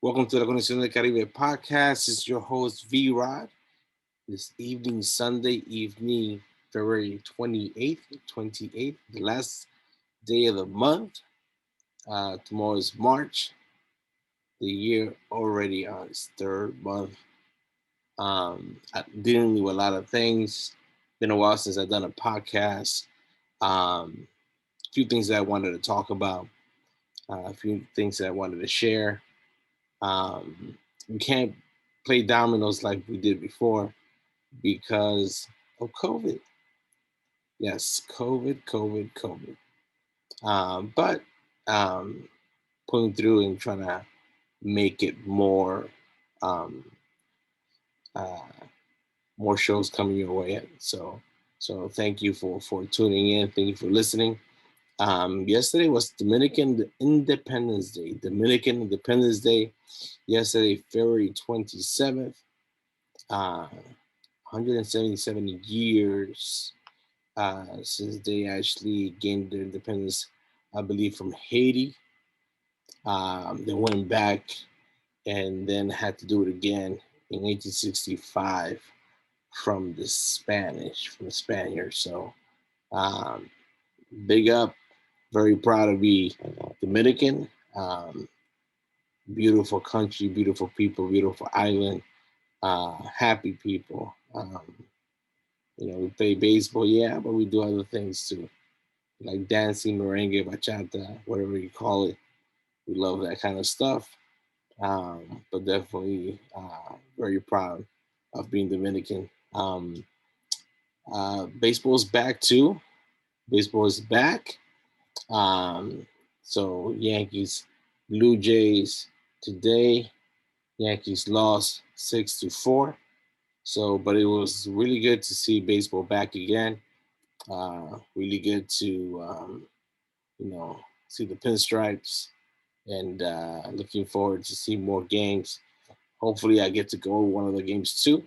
Welcome to the Conexion del Caribe podcast. It's your host, V Rod. This evening, Sunday evening, February 28th, the last day of the month. Tomorrow is March, the year already on its third month. Dealing with a lot of things. Been a while since I've done a podcast. A few things that I wanted to talk about, a few things that I wanted to share. Um, we can't play dominoes like we did before because of COVID. Yes, COVID. But um, pulling through and trying to make it um, uh, more shows coming your way. So thank you for tuning in. Thank you for listening. Yesterday was Dominican Independence Day. Dominican Independence Day. Yesterday, February 27th. 177 years since they actually gained their independence, I believe, from Haiti. They went back and then had to do it again in 1865 from the Spaniards. So, um, big up, very proud to be Dominican. Beautiful country, beautiful people, beautiful island, happy people. We play baseball, yeah, but we do other things too, like dancing, merengue, bachata, whatever you call it. We love that kind of stuff. But definitely very proud of being Dominican. Baseball is back too. Baseball is back. Um, so Yankees, Blue Jays today. Yankees lost 6-4. So, but it was really good to see baseball back again. Really good to see the pinstripes, and looking forward to see more games. Hopefully, I get to go to one of the games too.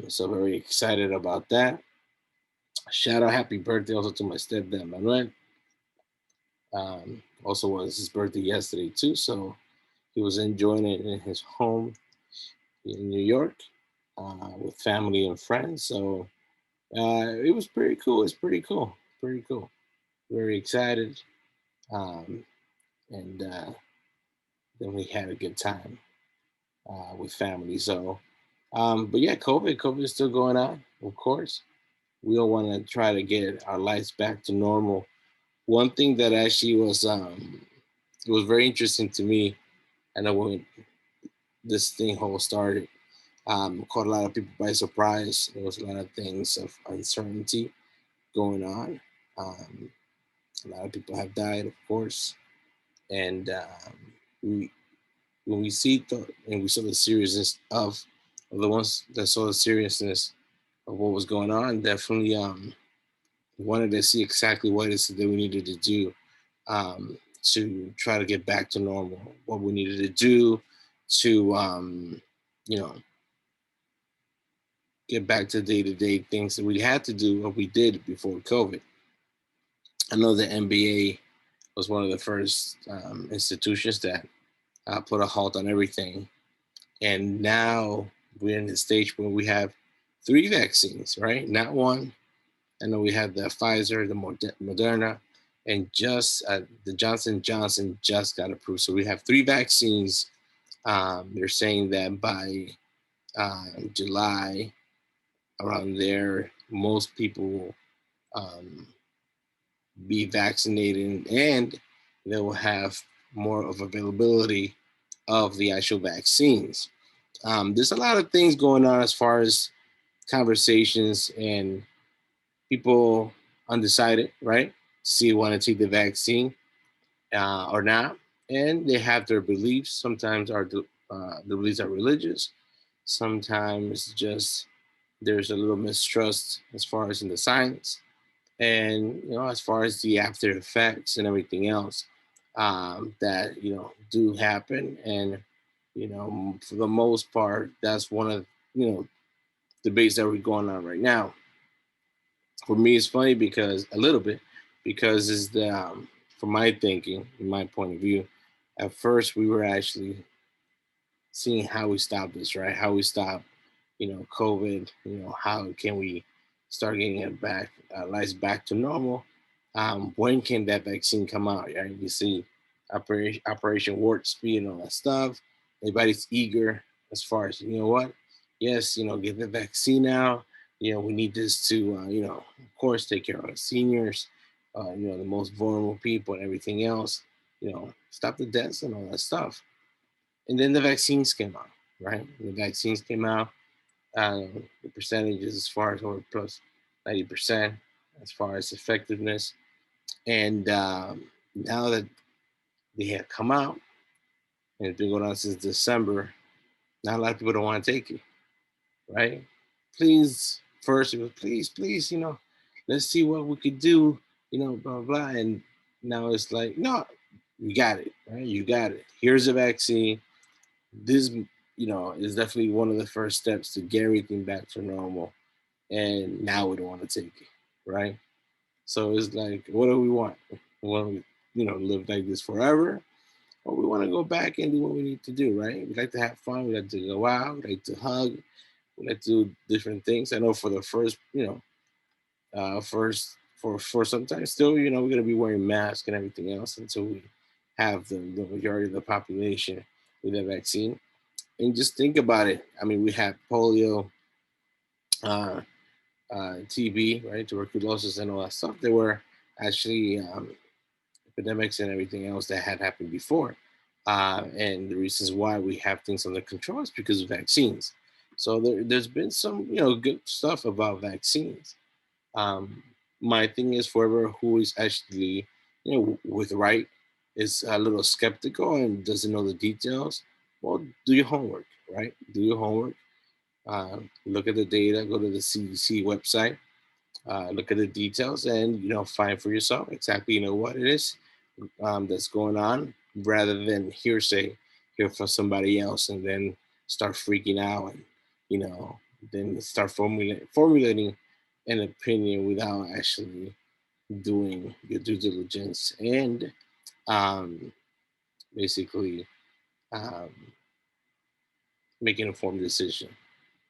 So very excited about that. Shout out happy birthday also to my stepdad Manuel. Also was his birthday yesterday too, so he was enjoying it in his home in New York with family and friends. So it was pretty cool. It's pretty cool. Pretty cool. Very excited. Um, and then we had a good time with family. So, but yeah, COVID is still going on, of course. We don't want to try to get our lives back to normal. One thing that actually was it was very interesting to me. I know when this thing whole started, caught a lot of people by surprise. There was a lot of things of uncertainty going on. Um, a lot of people have died, of course, and we when we see and we saw the seriousness of the ones that saw the seriousness of what was going on, definitely wanted to see exactly what it is that we needed to do to try to get back to normal. What we needed to do to you know get back to day to day things that we had to do what we did before COVID. I know the NBA was one of the first institutions that put a halt on everything. And now we're in the stage where we have three vaccines, right? Not one. I know we have the Pfizer, the Moderna, and just the Johnson just got approved. So we have three vaccines. They're saying that by July, around there, most people will um, be vaccinated, and they will have more of availability of the actual vaccines. There's a lot of things going on as far as conversations and people undecided, right? See, want to take the vaccine or not, and they have their beliefs. Sometimes the beliefs are religious. Sometimes just there's a little mistrust as far as in the science, and as far as the after effects and everything else that do happen. And for the most part, that's one of debates that we're going on right now. For me, it's funny because a little bit because from my thinking, from my point of view, at first we were actually seeing how we stop this, right? How we stop, COVID. How can we start getting it back, lives back to normal? When can that vaccine come out? Right? You see, Operation Warp Speed and all that stuff. Everybody's eager as far as what? Yes, get the vaccine now. We need this to, of course, take care of our seniors, the most vulnerable people and everything else. Stop the deaths and all that stuff. And then the vaccines came out, right? The vaccines came out. The percentages as far as over plus 90% as far as effectiveness. And now that they have come out and it's been going on since December, not a lot of people don't want to take it, right? Please, first, it was please, let's see what we could do, blah, blah, blah. And now it's like, no, you got it, right? You got it. Here's a vaccine. This, is definitely one of the first steps to get everything back to normal. And now we don't want to take it, right? So it's like, what do we want? We want to, live like this forever, or we want to go back and do what we need to do, right? We like to have fun. We like to go out. We like to hug. We like to do different things. I know for the first, first for some time still, we're gonna be wearing masks and everything else until we have the majority of the population with the vaccine. And just think about it. I mean, we had polio, uh, TB, right, tuberculosis, and all that stuff. There were actually epidemics and everything else that had happened before. And the reasons why we have things under control is because of vaccines. So there's been some, good stuff about vaccines. Um, my thing is, forever who is actually, with right, is a little skeptical and doesn't know the details. Well, do your homework, right? Do your homework. Look at the data. Go to the CDC website. Look at the details, and find for yourself exactly what it is that's going on, rather than hearsay, hear from somebody else, and then start freaking out, and you know then start formulating an opinion without actually doing your due diligence and um, basically um, making an informed decision.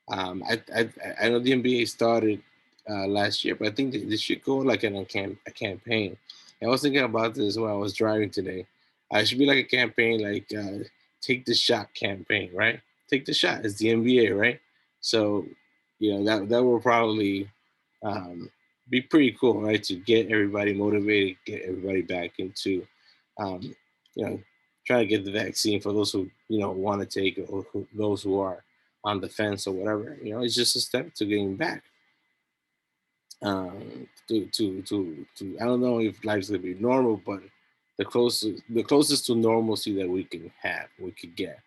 I know the NBA started last year, but I think they should go like a campaign. And I was thinking about this when I was driving today. I should be like a campaign, like take the shot campaign, right? Take the shot. It's the NBA, right? So that will probably um, be pretty cool, right? To get everybody motivated, get everybody back into um, you know trying to get the vaccine for those who want to take it, or those who are on the fence or whatever. It's just a step to getting back. To I don't know if life's gonna be normal, but the closest to normalcy that we could get.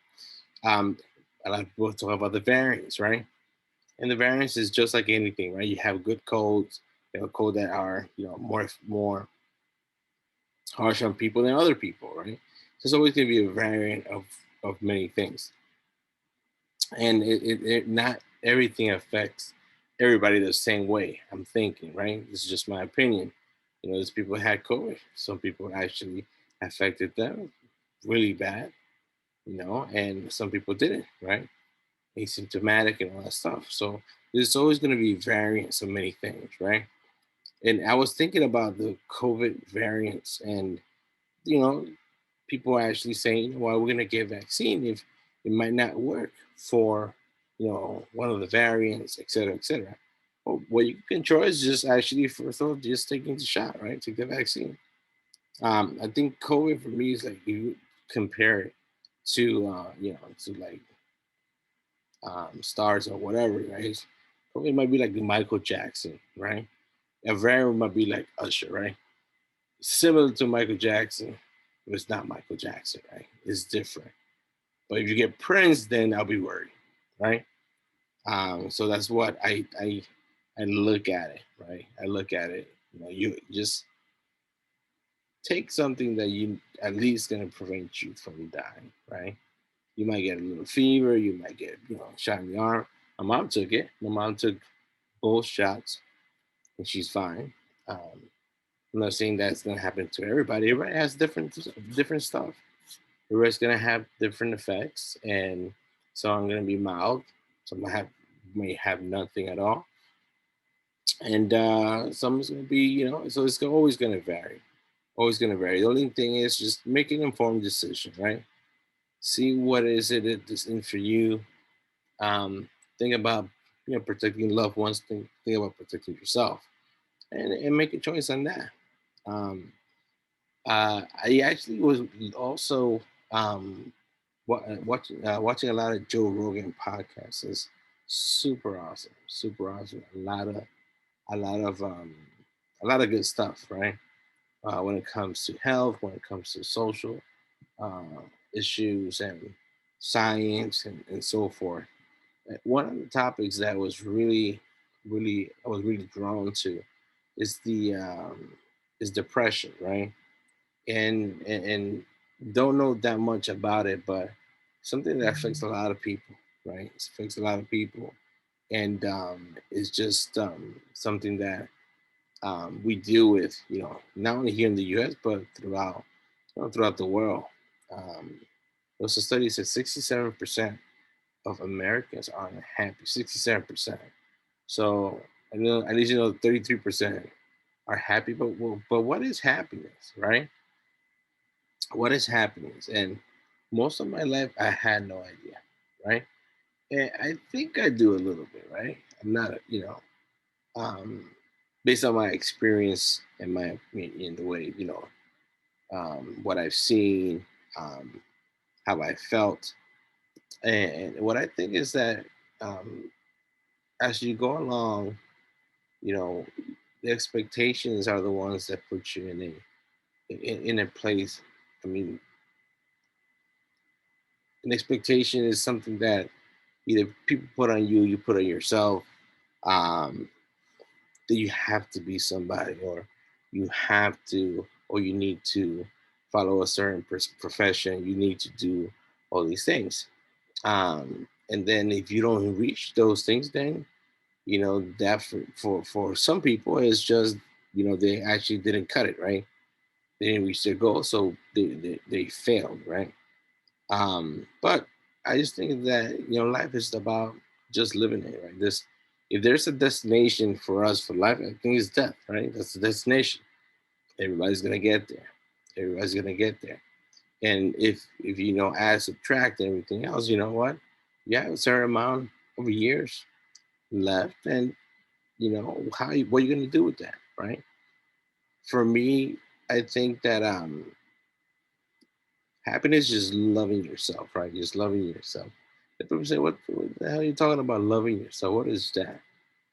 Um, a lot of people talk about the variants, right? And the variants is just like anything, right? You have good codes, codes that are more harsh on people than other people, right? There's always gonna be a variant of many things, and not everything affects everybody the same way. I'm thinking, right? This is just my opinion. There's people who had COVID. Some people actually affected them really bad, and some people didn't, right? Asymptomatic and all that stuff. So there's always going to be variants of many things, right? And I was thinking about the COVID variants, and you know, people are actually saying, well, we're going to get vaccine if it might not work for, one of the variants, et cetera, et cetera. Well, what you can control is just actually, first of all, just taking the shot, right? Take the vaccine. I think COVID for me is like, you compare it to, to like stars or whatever, right? COVID might be like the Michael Jackson, right? A variant might be like Usher, right? Similar to Michael Jackson, but it's not Michael Jackson, right? It's different. But if you get Prince, then I'll be worried, right? So that's what I look at it, right? I look at it. You just take something that you at least gonna prevent you from dying, right? You might get a little fever, you might get shot in the arm. My mom took it. My mom took both shots, and she's fine. I'm not saying that's gonna happen to everybody. Everybody has different stuff. Everybody's gonna have different effects, and Some are going to be mild. Some may have nothing at all, and some is going to be, so it's always going to vary. Always going to vary. The only thing is just make an informed decision, right? See what is it that is in for you. Think about, protecting loved ones. Think about protecting yourself, and make a choice on that. Um, I actually was also watching a lot of Joe Rogan podcasts. Is super awesome, super awesome. A lot of um, a lot of good stuff, right? When it comes to health, when it comes to social uh, issues and science and so forth. One of the topics that was really I was really drawn to is the is depression, right? And don't know that much about it, but something that affects a lot of people, right? It affects a lot of people, and it's just something that we deal with, not only here in the U.S. but throughout the world. Um, there was a study that said 67% of Americans are unhappy. 67%. So I know at least 33% are happy, but what is happiness, right? What is happiness? And most of my life, I had no idea, right? And I think I do a little bit, right? I'm not, um, based on my experience and my in the way, what I've seen, um, how I felt, and what I think is that um, as you go along, you know, the expectations are the ones that put you in a place. I mean, an expectation is something that either people put on you, you put on yourself. Um, that you have to be somebody, or you have to, or you need to follow a certain profession. You need to do all these things. And then if you don't reach those things, then that for some people is just they actually didn't cut it right. They didn't reach their goal, so they failed, right? But I just think that life is about just living it, right? This If there's a destination for us for life, I think it's death, right? That's the destination. Everybody's gonna get there. Everybody's gonna get there. And if add, subtract, and everything else, you know what? You have a certain amount of years left, and what are you gonna do with that, right? For me, I think that happiness is just loving yourself, right? Just loving yourself. The people say, what the hell are you talking about loving yourself? What is that?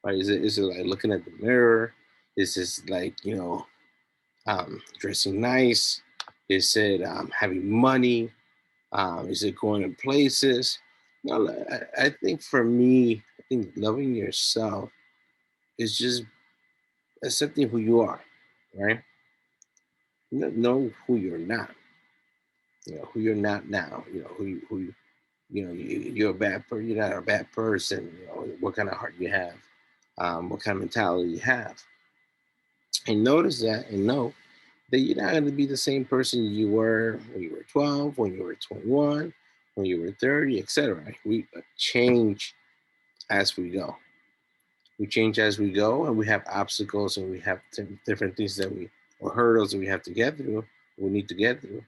Right? Is it like looking at the mirror? Is this like, dressing nice? Is it having money? Is it going to places? No, I think for me, I think loving yourself is just accepting who you are, right? Know who you're not. Who you're not now. You're a bad person. You're not a bad person. What kind of heart you have, what kind of mentality you have, and notice that and know that you're not going to be the same person you were when you were 12, when you were 21, when you were 30, etc. We change as we go. We change as we go, and we have obstacles, and we have different things that or hurdles that we have to get through. We need to get through,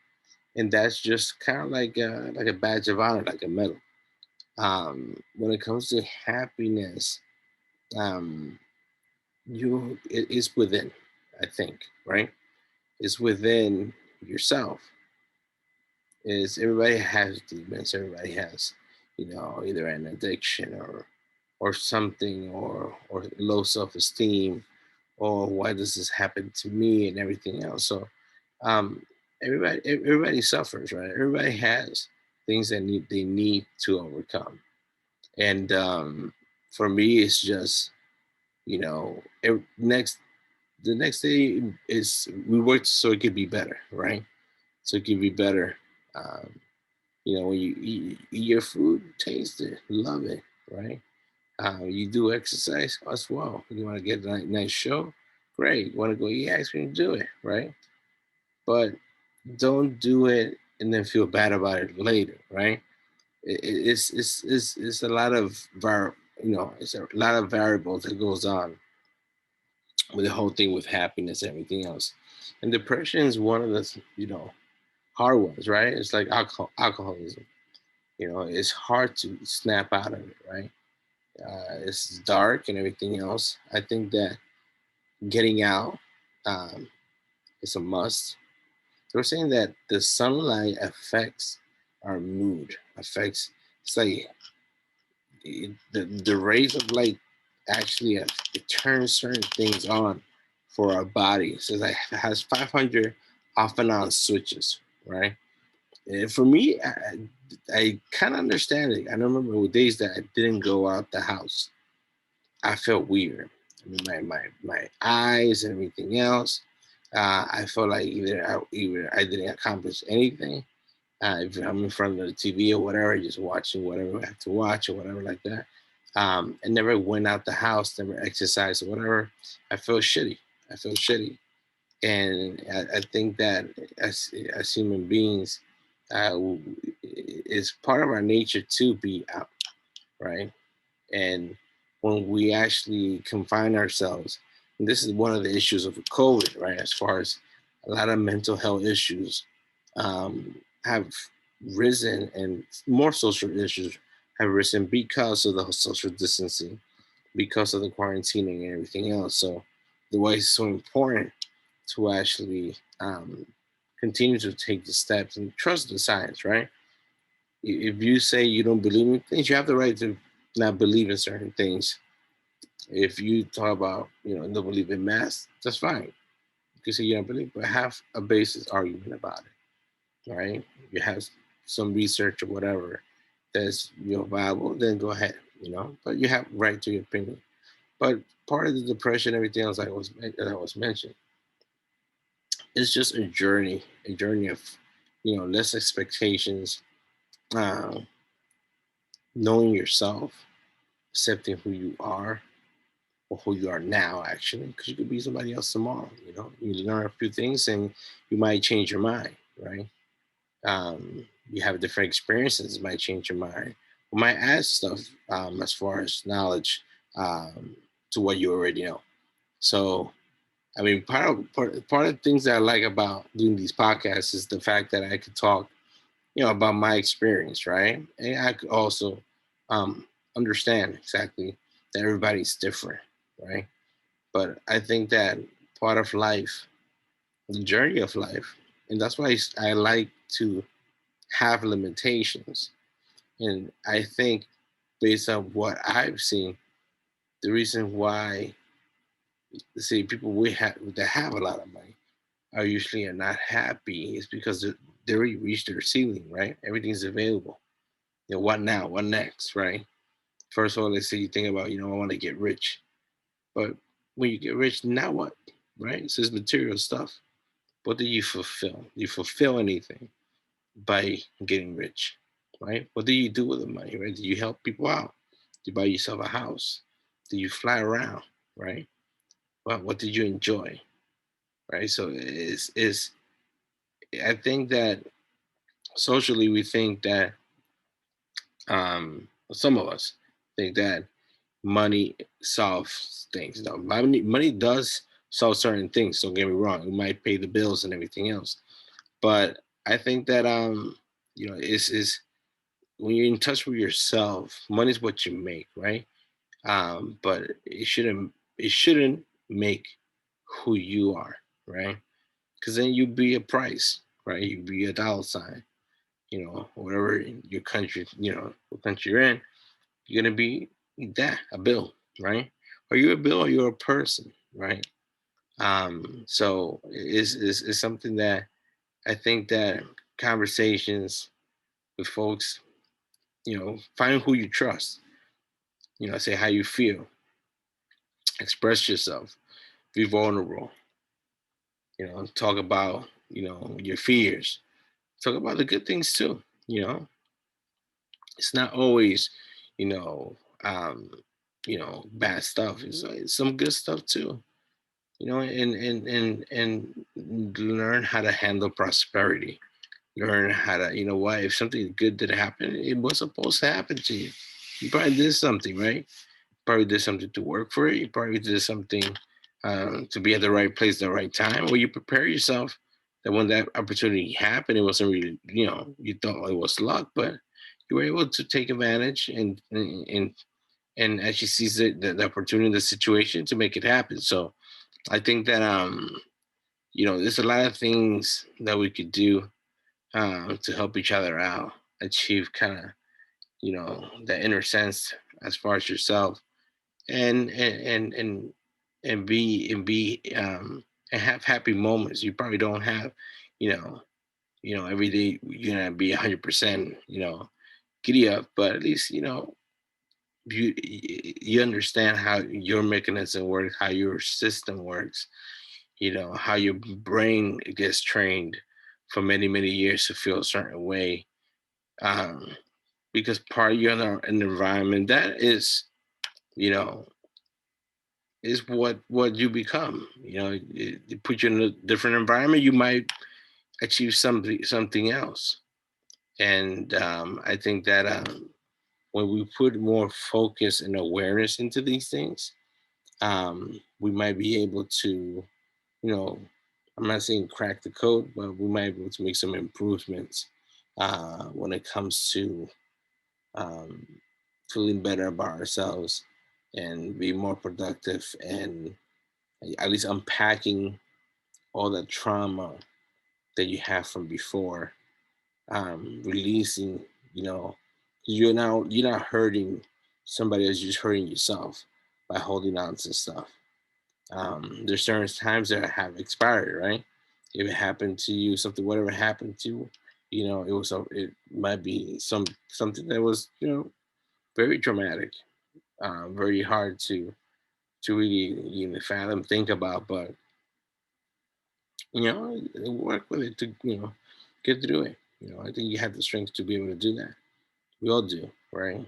and that's just kind of like a badge of honor, like a medal. When it comes to happiness, um, it's within. I think, right? It's within yourself. Is everybody has demons? Everybody has, either an addiction or something, or low self esteem, or why does this happen to me and everything else. So, um, everybody suffers, right? Everybody has things that they need to overcome. And for me, it's just next the next day is we work so it could be better, right? So it could be better. Um, when you eat your food, taste it, love it, right? You do exercise as well. You want to get a nice show, great. You want to go eat ice cream, do it, right? But don't do it and then feel bad about it later, right? It's a lot of it's a lot of variables that goes on with the whole thing with happiness and everything else. And depression is one of the hard ones, right? It's like alcoholism. It's hard to snap out of it, right? It's dark and everything else. I think that getting out um, is a must. They were saying that the sunlight affects our mood, affects, it's like the rays of light actually it turns certain things on for our body. So it has 500 off and on switches, right? And for me, I kind of understand it. I remember with days that I didn't go out the house. I felt weird. I mean, my eyes and everything else. I felt like either I didn't accomplish anything. If I'm in front of the TV or whatever, just watching whatever I have to watch or whatever like that. I never went out the house, never exercised or whatever. I feel shitty. I feel shitty, and I think that as human beings, uh, it's part of our nature to be out, right? And when we actually confine ourselves, and this is one of the issues of COVID, right? As far as a lot of mental health issues have risen, and more social issues have risen because of the social distancing, because of the quarantining and everything else. So the why it's so important to actually continue to take the steps and trust the science, right? If you say you don't believe in things, you have the right to not believe in certain things. If you talk about, don't believe in math, that's fine. You can say you don't believe, but have a basis argument about it, right? You have some research or whatever that's viable, then go ahead, But you have right to your opinion. But part of the depression, everything else I was mentioning, it's just a journey of less expectations, uh, knowing yourself, accepting who you are, or who you are now, actually, because you could be somebody else tomorrow. You learn a few things and you might change your mind, right? You have different experiences, it might change your mind, or might add stuff as far as knowledge um, to what you already know. So, I mean, part of the things that I like about doing these podcasts is the fact that I could talk, about my experience, right? And I could also um, understand exactly that everybody's different, right? But I think that part of life, the journey of life, and that's why I like to have limitations. And I think, based on what I've seen, the reason why, say, people we have that have a lot of money are usually are not happy is because they already reached their ceiling, right? Everything's available. What now? What next, right? First of all, let's say you think about, I want to get rich, but when you get rich, now what, right? So it's material stuff. What do you fulfill? Do you fulfill anything by getting rich, right? What do you do with the money, right? Do you help people out? Do you buy yourself a house? Do you fly around, right? Well, what did you enjoy, right? So is I think that socially we think that some of us think that money solves things. No, money does solve certain things. Don't get me wrong; it might pay the bills and everything else. But I think that is when you're in touch with yourself, money's what you make, right? But it shouldn't make who you are, right? Because then you'd be a price, right? You'd be a dollar sign, whatever your country, what country you're in, you're gonna be that a bill, right? Are you a bill or you're a person, right? So it's something that I think that conversations with folks, find who you trust, say how you feel, express yourself, be vulnerable, talk about, your fears, talk about the good things too, it's not always, you know, um, bad stuff. It's some good stuff too, and learn how to handle prosperity, learn how to, you know what, if something good did happen, it was supposed to happen to you. You probably did something, right? Probably did something to work for it. You probably did something to be at the right place at the right time, or you prepare yourself that when that opportunity happened, it wasn't really, you thought it was luck, but you were able to take advantage and actually seize the opportunity, the situation to make it happen. So I think that there's a lot of things that we could do to help each other out, achieve kind of that inner sense as far as yourself, and and have happy moments. You probably don't have, you know, every day you're gonna be 100%, giddy up, but at least you understand how your mechanism works, how your system works, how your brain gets trained for many many years to feel a certain way, um, because part of your an environment that you know is what you become. You put you in a different environment, you might achieve something else. And I think that when we put more focus and awareness into these things, we might be able to, you know, I'm not saying crack the code, but we might be able to make some improvements when it comes to um, feeling better about ourselves and be more productive and at least unpacking all the trauma that you have from before, releasing, you know, 'cause you're not hurting somebody else, you're just hurting yourself by holding on to stuff. There's certain times that have expired, right? If it happened to you, something, whatever happened to you, it might be something that was, very traumatic, very hard to really even fathom, think about, but work with it to get through it. I think you have the strength to be able to do that. We all do, right?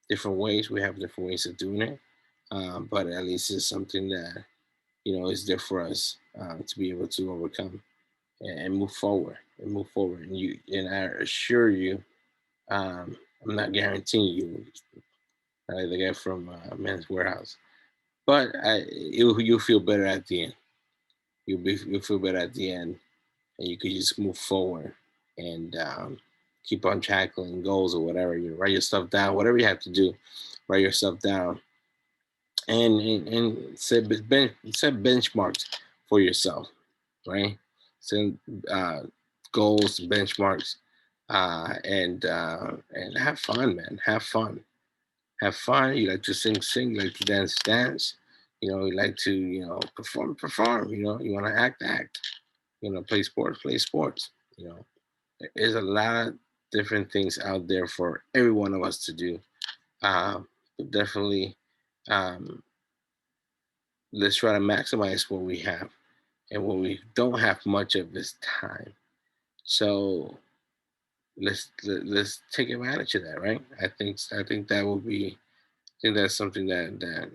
Different ways. We have different ways of doing it, but at least it's something that is there for us to be able to overcome and move forward and move forward. And I assure you, I'm not guaranteeing you, the guy from Men's Warehouse, but you'll feel better at the end. You'll feel better at the end, and you could just move forward and keep on tackling goals or whatever. You write your stuff down, whatever you have to do, write yourself down, and set benchmarks for yourself, right? Set uh, goals, benchmarks, and have fun, man. Have fun. Have fun. You like to sing. You like to dance. You like to perform. You want to act. Play sports, play sports. There's a lot of different things out there for every one of us to do. But definitely, um, let's try to maximize what we have, and what we don't have much of is time. So let's take advantage of that, right? I think that will be. I think that's something that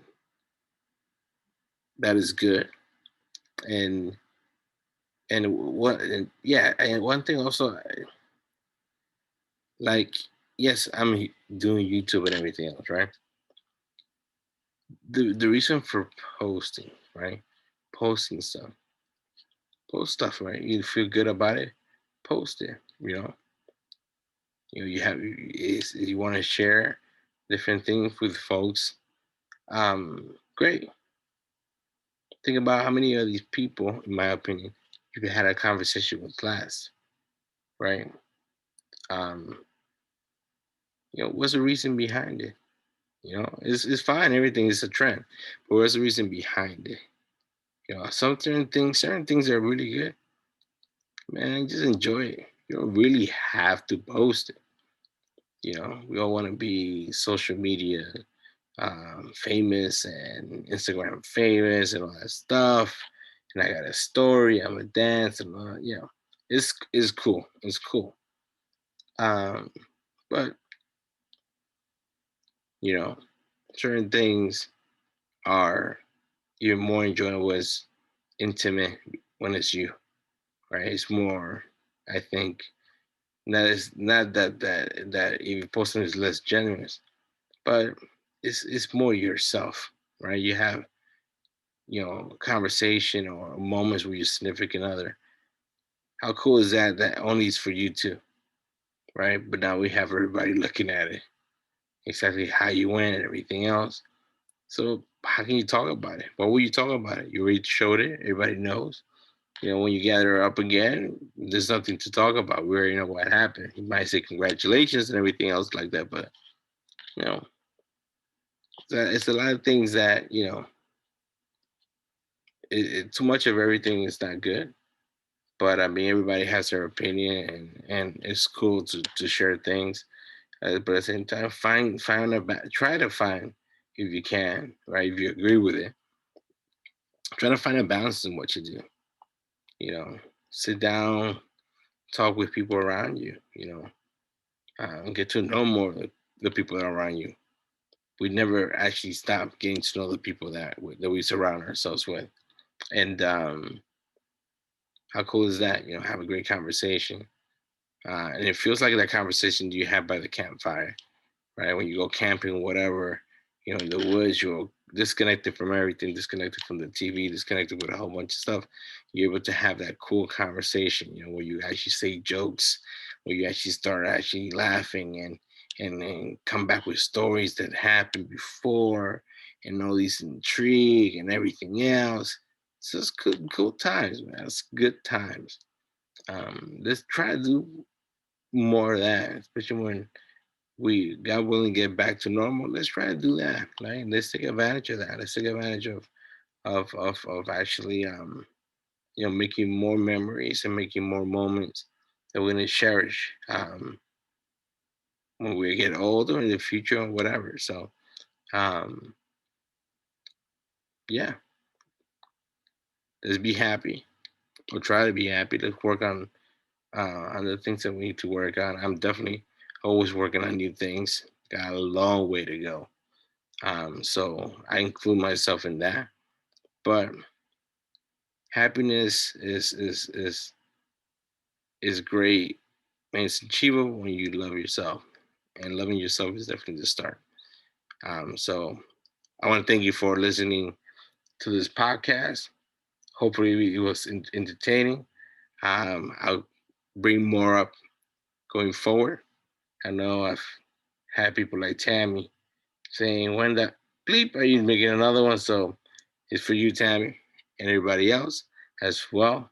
is good. And yeah, and one thing also, like, yes, I'm doing YouTube and everything else, right? The reason for posting, right? Posting stuff, post stuff, right? You feel good about it, post it. You want to share different things with folks. Great. Think about how many of these people, in my opinion, you could have a conversation with last, right? Um, what's the reason behind it? It's fine. Everything is a trend, but what's the reason behind it? Certain things are really good. Man, just enjoy it. You don't really have to post it. We all want to be social media famous and Instagram famous and all that stuff. And I got a story. I'm a dance and it's cool. It's cool. Um, but you know, certain things are even more enjoyable as intimate when it's you, right? It's more. I think that is not that if you post something is less generous, but it's more yourself, right? You have conversation or moments with your significant other. How cool is that? That only is for you two, right? But now we have everybody looking at it, exactly how you went and everything else. So how can you talk about it? What will you talk about it? You already showed it. Everybody knows. When you gather up again, there's nothing to talk about. We already know what happened. You might say congratulations and everything else like that, but you know, it's a lot of things that too much of everything is not good. But I mean, everybody has their opinion, and it's cool to share things. But at the same time, try to find, if you can, right? If you agree with it, try to find a balance in what you do. You know, sit down, talk with people around you. Get to know more of the people that are around you. We never actually stop getting to know the people that we surround ourselves with. And how cool is that? Have a great conversation, and it feels like that conversation you have by the campfire, right? When you go camping, whatever, in the woods, you're disconnected from everything, disconnected from the TV, disconnected with a whole bunch of stuff. You're able to have that cool conversation, where you actually say jokes, where you actually start actually laughing and come back with stories that happened before and all these intrigue and everything else. It's just cool times, man. It's good times. Let's try to do more of that, especially when we God willing get back to normal. Let's try to do that, right? Let's take advantage of that. Let's take advantage of actually making more memories and making more moments that we're gonna cherish when we get older in the future or whatever. So um yeah, let's be happy or try to be happy. Let's work on the things that we need to work on. I'm definitely always working on new things. Got a long way to go. So I include myself in that. But happiness is great and it's achievable when you love yourself. And loving yourself is definitely the start. So I want to thank you for listening to this podcast. Hopefully it was entertaining. I'll bring more up going forward. I know I've had people like Tammy saying, when the bleep are you making another one? So it's for you, Tammy, and everybody else as well.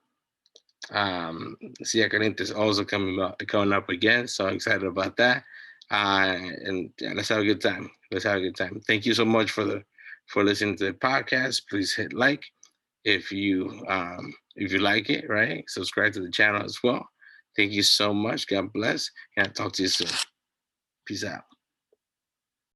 Sia Caliente is also coming up again, so I'm excited about that. And yeah, let's have a good time. Let's have a good time. Thank you so much for listening to the podcast. Please hit like if you like it, right? Subscribe to the channel as well. Thank you so much. God bless, and I'll talk to you soon. Peace out.